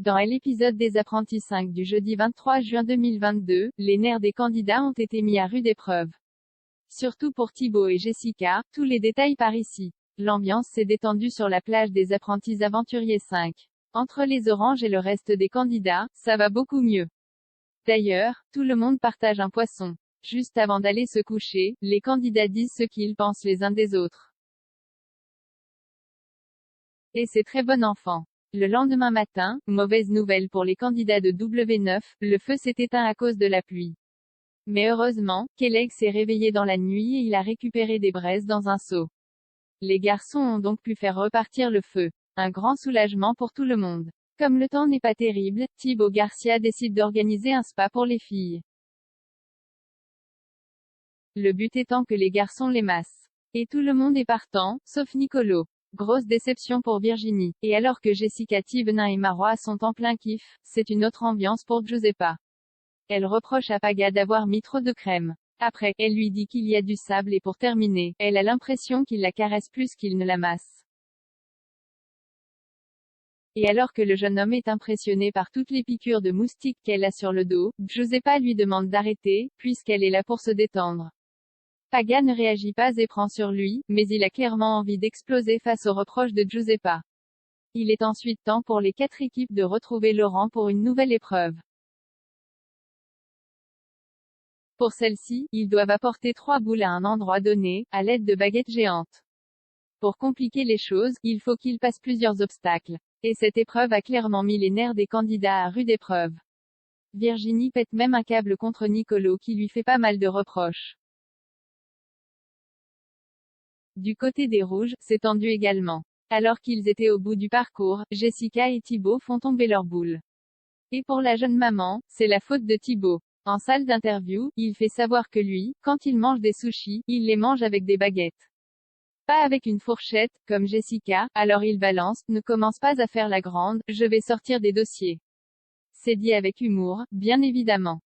Dans l'épisode des apprentis 5 du jeudi 23 juin 2022, les nerfs des candidats ont été mis à rude épreuve. Surtout pour Thibaut et Jessica, tous les détails par ici. L'ambiance s'est détendue sur la plage des apprentis aventuriers 5. Entre les oranges et le reste des candidats, ça va beaucoup mieux. D'ailleurs, tout le monde partage un poisson. Juste avant d'aller se coucher, les candidats disent ce qu'ils pensent les uns des autres. Et c'est très bon enfant. Le lendemain matin, mauvaise nouvelle pour les candidats de W9, le feu s'est éteint à cause de la pluie. Mais heureusement, Kelleg s'est réveillé dans la nuit et il a récupéré des braises dans un seau. Les garçons ont donc pu faire repartir le feu. Un grand soulagement pour tout le monde. Comme le temps n'est pas terrible, Thibaut Garcia décide d'organiser un spa pour les filles. Le but étant que les garçons les massent. Et tout le monde est partant, sauf Nicolo. Grosse déception pour Virginie. Et alors que Jessica, Thibenin et Marois sont en plein kiff, c'est une autre ambiance pour Giuseppa. Elle reproche à Paga d'avoir mis trop de crème. Après, elle lui dit qu'il y a du sable et pour terminer, elle a l'impression qu'il la caresse plus qu'il ne la masse. Et alors que le jeune homme est impressionné par toutes les piqûres de moustiques qu'elle a sur le dos, Giuseppa lui demande d'arrêter, puisqu'elle est là pour se détendre. Paga ne réagit pas et prend sur lui, mais il a clairement envie d'exploser face aux reproches de Giuseppa. Il est ensuite temps pour les 4 équipes de retrouver Laurent pour une nouvelle épreuve. Pour celle-ci, ils doivent apporter 3 boules à un endroit donné, à l'aide de baguettes géantes. Pour compliquer les choses, il faut qu'ils passent plusieurs obstacles. Et cette épreuve a clairement mis les nerfs des candidats à rude épreuve. Virginie pète même un câble contre Nicolo qui lui fait pas mal de reproches. Du côté des rouges, c'est tendu également. Alors qu'ils étaient au bout du parcours, Jessica et Thibaut font tomber leurs boules. Et pour la jeune maman, c'est la faute de Thibaut. En salle d'interview, il fait savoir que lui, quand il mange des sushis, il les mange avec des baguettes. Pas avec une fourchette, comme Jessica, alors il balance, ne commence pas à faire la grande, je vais sortir des dossiers. C'est dit avec humour, bien évidemment.